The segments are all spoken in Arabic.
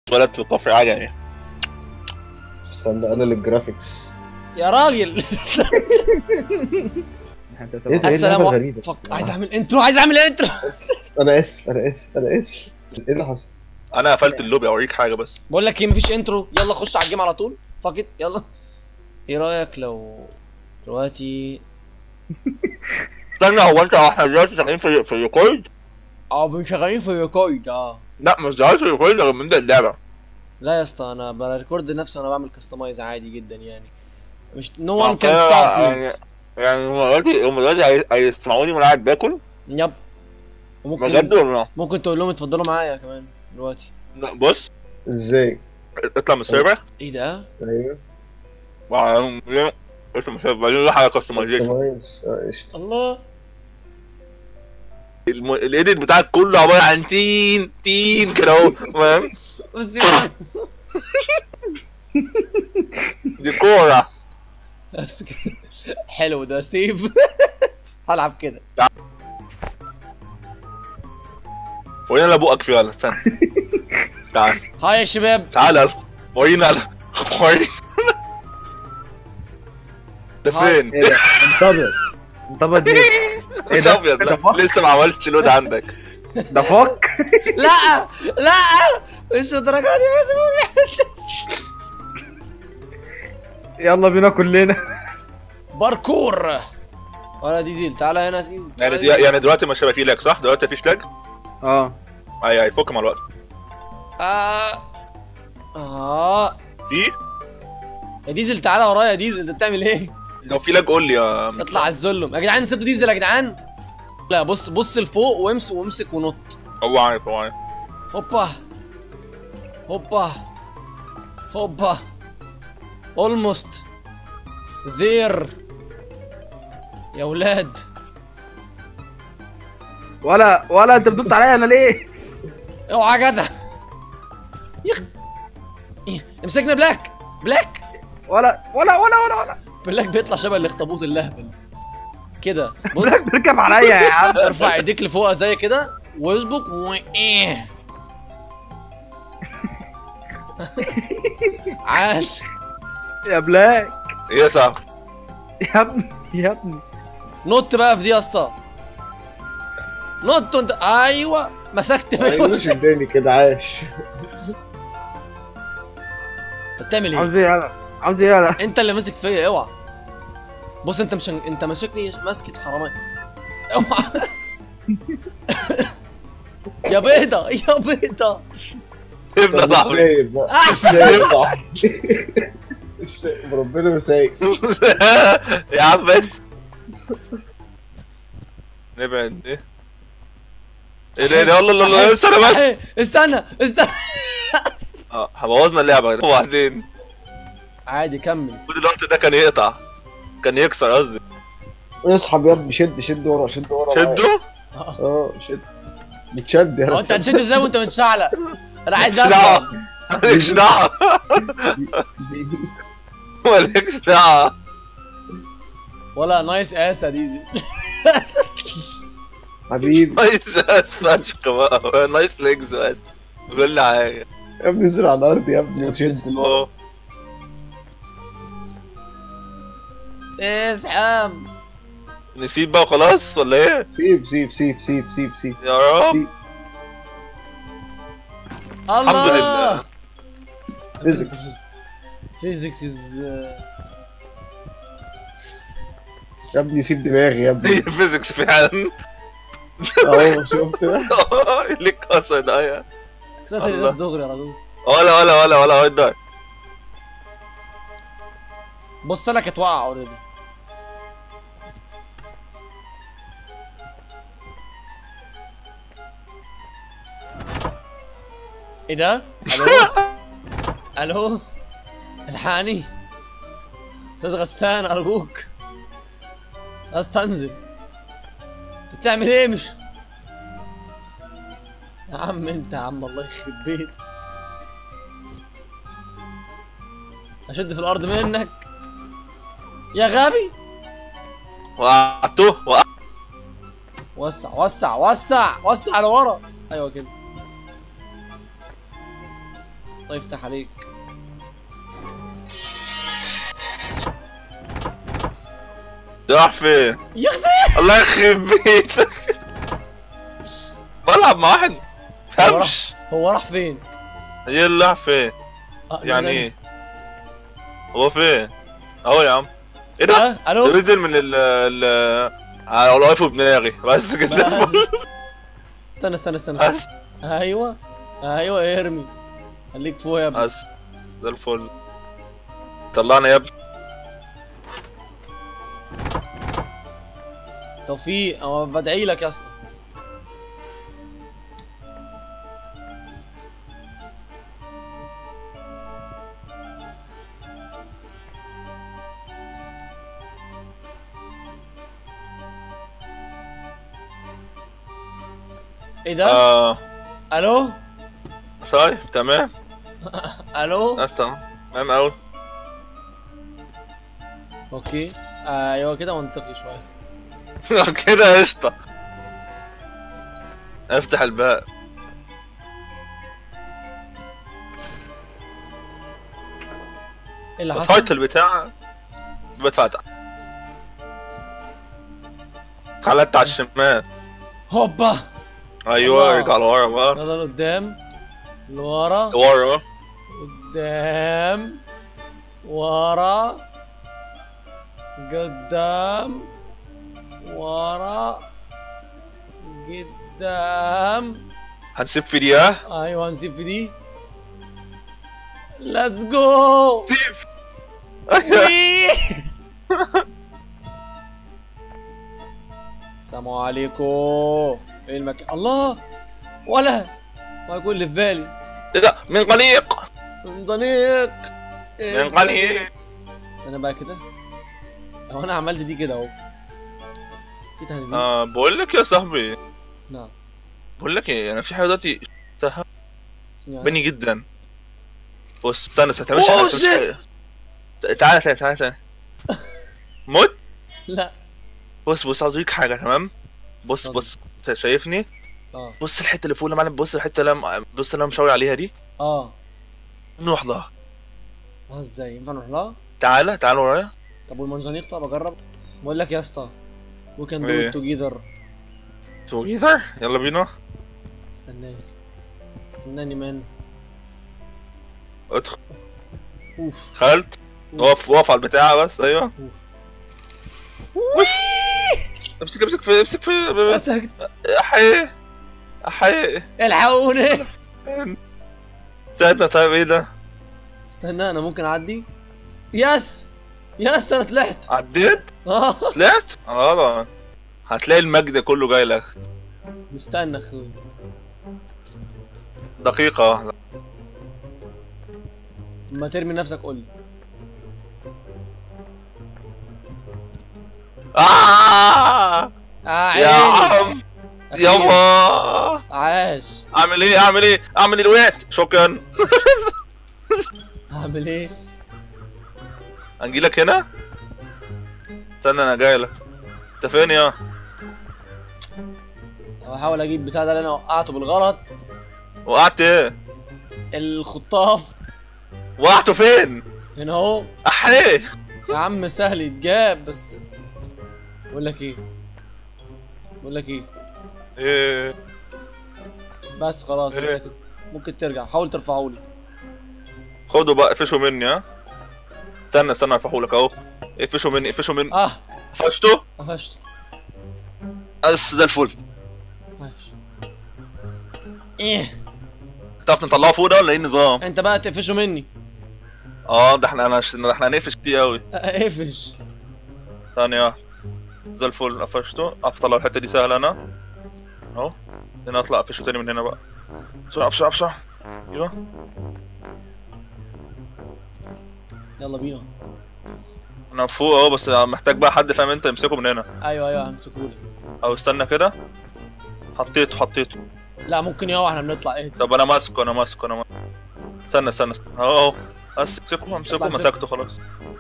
اتولدت في كفر عجمي. استنى انا للجرافيكس يا راجل. ايه ده؟ السلام اللعبة عليكم. غريبة. عايز اعمل انترو، عايز اعمل انترو. انا اسف انا ايه اللي حصل؟ انا قفلت اللوبي اوريك حاجه بس. بقول لك ايه، مفيش انترو، يلا خش على الجيم على طول. فاكت يلا. ايه رايك لو دلوقتي استنى، هو احنا دلوقتي شغالين في الريكورد؟ شغالين في ريكورد؟ لا مش دلوقتي في الريكورد غير من اللعبه. لا يا اسطى، انا بريكورد نفسي وانا بعمل كاستمايز عادي جدا يعني. مش نو ما وان كان ستوب مي. يعني هم دلوقتي هيسمعوني وانا قاعد باكل يب. بجد ولا؟ ممكن تقول لهم اتفضلوا معايا كمان دلوقتي. بص ازاي؟ اطلع من السيرفر. ايه ده؟ ايوه وبعدين اطلع من السيرفر، بعدين نروح على كاستمايزيشن. قشطة. الله. الايديت بتاعك كله عباره عن تين كده اهو، فاهم؟ بس دي كوره. بس كده. حلو ده سيف. هلعب كده. ورينا اللي ابوك فيه، يلا استنى. تعال هاي يا شباب. تعال يلا ورينا ورينا. ده فين؟ ايه ده؟ انطبق ايه؟ مش ابيض، لا لسه ما عملتش لود عندك. ده فك؟ لا لا مش الدرجه دي بس. يلا بينا كلنا. باركور. ولا ديزل تعالى هنا يعني دلوقتي مش هيبقى فيه لاج صح؟ دلوقتي مفيش لاج؟ اه اي هيفك مع الوقت. في؟ يا ديزل تعالى ورايا يا ديزل، انت بتعمل ايه؟ لو في لاج قول لي يا اطلع على الظلم يا جدعان، سيبوا ديزل يا جدعان. لا بص لفوق وامسك ونط. هو عارف هوبا هوبا هوبا. اولموست ذير يا ولاد. ولا انت بتنط عليا انا ليه؟ اوعى يا جدع. امسكنا بلاك. ولا بلاك بيطلع شبه الاخطبوط اللهبل كده. بص بلاك بيركب عليا يا عم. ارفع ايديك لفوق زي كده واظبط وايه. عاش يا بلاك. ايه يا صاحبي؟ يا ابني نط بقى في دي يا اسطى. نط انت. ايوه مسكت ايوه شدني كده. عاش. انت بتعمل ايه؟ عاوز ايه يلا؟ انت اللي ماسك فيا، اوعى. بص انت ماسكني ماسكة حرامية. اوعى. يا بيضة يا بيضة. ابن صاحبي. سايب بقى. سايب صاحبي. ربنا ما سايب. يا عم بس نبعد. ايه ده يلا استنى بس. استنى بوظنا اللعبه وبعدين عادي كمل. كل الوقت ده كان يقطع، كان يكسر قصدي. اسحب يا ابني. شد ورا. شده؟ شد. بتشد يا انت هتشد ازاي وانت متشعلق؟ انا عايز مالكش دعوه. مالكش دعوه. ولا نايس اس يا ديزي. حبيبي. نايس اس فشخ بقى، نايس ليجز بس كل حاجه. يا ابني انزل على الارض يا ابني وشد. اسحب. نسيب بقى وخلاص ولا ايه؟ سيب يا رب. الحمد لله. فيزيكس از يا ابني. سيب دماغي يا ابني. فيزيكس فعلا. اهو شفت ده؟ ليك قصد ايوه. ساتر الناس دغري يا راجل. ولا ودار. بص لك اتوقع اوريدي. ايه ده؟ الو الحقني استاذ غسان ارجوك. استنزل. انت بتعمل ايه؟ مش يا عم انت يا عم، الله يخرب بيت. اشد في الارض منك يا غبي. وقعته. وسع لورا. ايوه كده. الله يفتح عليك. راح فين؟ يا اختي الله يخرب بيتك. بلعب مع واحد فهمش. هو راح فين؟ يلا راح فين؟ يعني ايه؟ هو فين؟ اهو يا عم. ايه ده؟ الو ده نزل من ال على واقفه بدماغي بس كده. بس. استنى ايوه ارمي. خليك فوق يا ابني. بس زي الفل. طلعنا يا ابني. توفيق انا بدعي لك يا اسطى. ايه ده؟ الو طيب تمام. الو تمام اوي. اوكي ايوه كده منطقي شويه. كده قشطة. افتح الباب. ايه اللي حصل؟ طفيت البتاع بتفتح. خلت على الشمال. هوبا. ايوه الله. ارجع لورا بقى. يلا لقدام لورا ورا قدام ورا قدام ورا قدام. هنسيب في دقيقة. ايوه هنسيب في دي. ليتس جو. سيب. السلام عليكم. ايه المكان؟ الله ولا ما يقول اللي في بالي. ايه ده؟ من قليق. من ضنيق. من قليق. استنى بقى كده. هو انا عملت دي كده اهو. كده هندي. بقول لك يا صاحبي. نعم. بقول لك ايه، انا في حاجه دلوقتي شفتها ثانية بني جدا. بص استنى تعالى. اوه شيت. تعالى موت. لا بص عاوز اوريك حاجه. تمام. بص شايفني؟ بص الحته اللي فوق اللي معلم. بص الحته اللي انا مشاور عليها دي. نروح لها. ازاي ينفع نروح لها؟ تعالى ورايا. طب والمنجنيق؟ طب اجرب. بقول لك يا اسطى we can do إيه؟ it together. together يلا بينا. استناني مان. ادخل. اوف. دخلت. وقف على البتاعه بس. ايوه. امسك في مسكت. احي. الحقوني. استنى. طيب ايه ده؟ استنى انا ممكن اعدي. يس انا طلعت. عديت؟ طلعت؟ اه هتلاقي المجد كله جاي لك. مستنى اخوي. دقيقة واحدة. لما ترمي نفسك قول لي. يا عم يابا. عاش. اعمل ايه وقعت. شكرا. اعمل ايه؟ هنجيلك هنا. استنى انا جايلك. انت فين يا؟ بحاول اجيب بتاع ده اللي انا وقعته بالغلط. وقعت ايه؟ الخطاف. وقعته فين؟ هنا اهو. احيه. يا عم سهل يتجاب بس. بقول لك ايه؟ ايه بس خلاص إيه؟ انت كده ممكن ترجع. حاول ترفعه لي. خدوا بقى اقفشوا مني. ها استنى ارفعهولك اهو. اقفشوا مني. قفشته. بس زي الفل. ماشي. ايه تعرف نطلعه فوق ده ولا ايه النظام؟ انت بقى تقفشه مني. ده احنا هنقفش كتير قوي. اقفش. ثانية واحدة. زي الفل. قفشته. اطلع الحتة دي سهلة انا اهو. هنا اطلع اقفشه تاني من هنا بقى. بسرعة. ايوه يلا بينا. انا فوق اهو بس محتاج بقى حد فاهم انت يمسكه من هنا. ايوه همسكهولي. او استنى كده. حطيته. لا ممكن يا احنا بنطلع. ايه طب انا ماسكه. استنى اهو بس امسكه. مسكته خلاص.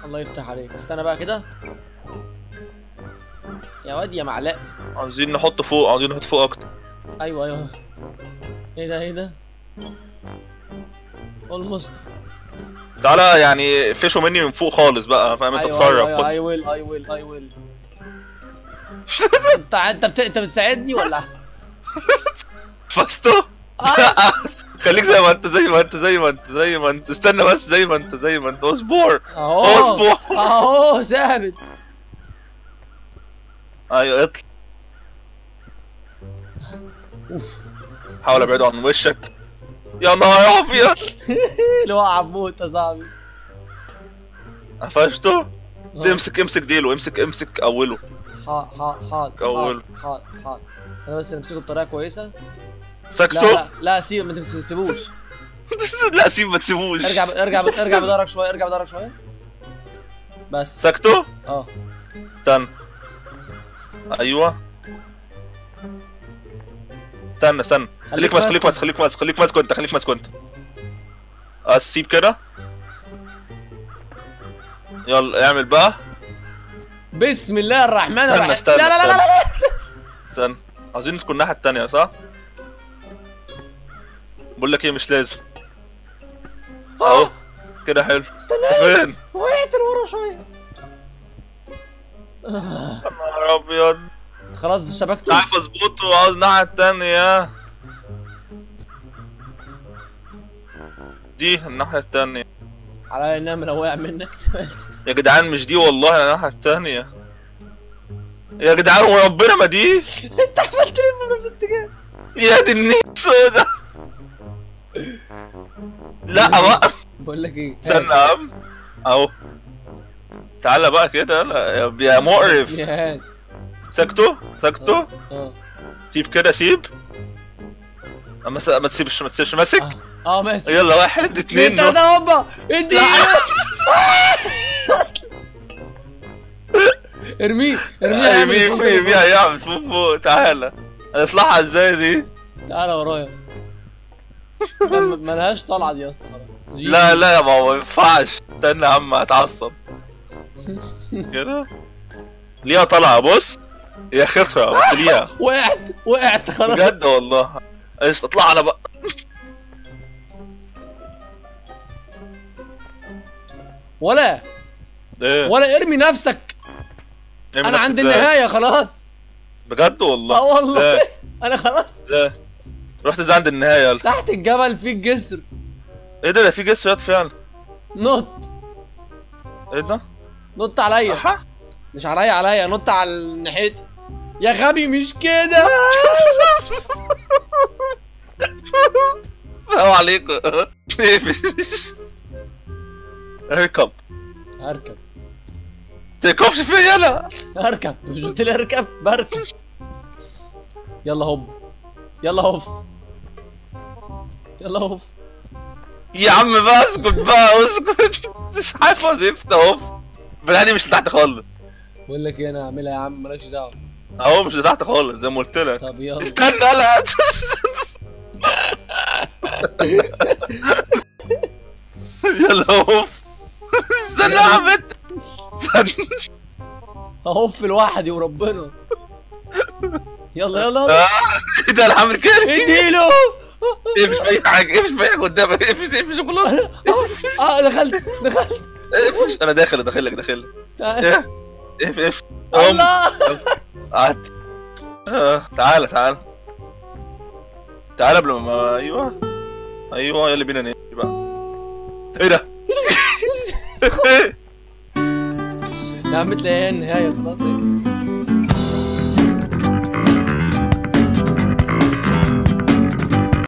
الله يفتح عليك. استنى بقى كده يا واد يا معلق. عاوزين نحط فوق اكتر. ايوه. ايه ده؟ اولموست. تعالى يعني فيشوا مني من فوق خالص بقى، فاهم؟ انت تتصرف. اي ويل. انت بتساعدني ولا؟ فاستو. لا خليك زي ما انت استنى بس زي ما انت اصبر. اهو ثابت. ايوه اطلع. اوف حاول ابعده عن وشك. يا نهار ابيض. الوقعه بموت يا صاحبي. قفشته. امسك ديله، امسك اوله. حاضر. استنى بس نمسكه بطريقه كويسه. سكته. لا سيب، ما تسيبوش. لا سيب، ما تسيبوش. ارجع بدارك شويه. بس سكته. استنى. ايوه استنى. خليك ماسكه انت. سيب كده. يلا اعمل بقى. بسم الله الرحمن الرحيم. استنى. لا استنى. عاوزين تكون الناحية التانية صح؟ بقول لك ايه، مش لازم. اهو كده حلو. استنى فين؟ وقعت لورا شويه. يا نهار ابيض. خلاص شبكته. عارف اظبطه وعاوز الناحية التانية. دي الناحية التانية. على انها لو وقع منك. يا جدعان مش دي والله، الناحية التانية. يا جدعان وربنا ما دي. انت عملت ليه في نفس الاتجاه؟ يا دي النيل سودا. لا بقى. بقول لك ايه، استنى يا عم. اهو تعالى بقى كده. يا مقرف. سكته. سيب كده، سيب. ما تسيبش ماسك. ماسك. يلا 1 2 3 هوبا. ادي. ارميه يا عم فوق. تعالى هنطلعها ازاي دي؟ تعالى ورايا. ملهاش طلعه دي يا اسطى خلاص. لا يا بابا ما ينفعش. استنى يا عم هتعصب كده. ليها طلعه بص. يا خطره بس ليها. وقعت خلاص بجد والله. ايش اطلع انا بقى. ولا ايه؟ ولا ارمي نفسك. انا عند النهايه خلاص. بجد والله. والله انا خلاص. رحت ازاي عند النهايه؟ يلا تحت الجبل في الجسر. ايه ده في جسر ياض فعلا. نط. ايه ده؟ نط عليا. مش عليا نط على ناحيتي. يا غبي مش كده. السلام عليكم. اركب. تركبش فيا انا. اركب. مش قلت لي اركب؟ بركب. يلا هوب. يلا هوف. يا عم بقى اسكت. مش عارف وظيفة هوف. بالعادي مش لتحت خالص. بقول لك ايه، انا هعملها يا عم مالكش دعوه. اهو مش لتحت خالص زي ما قلت لك. طب يلا استنى. لا يلا هوف. استنى يا عم انت. هوف لوحدي وربنا. يلا ايه ده؟ انا هعمل كده. اديله. ايه مش في حاجه قدامك. اقفش خلاص. دخلت. اقفش. انا داخل لك. اقفش. الله. قعدت. تعالى قبل ما ايوه يلا بينا نمشي بقى. ايه ده؟ يا عم تلاقيها النهايه خلاص.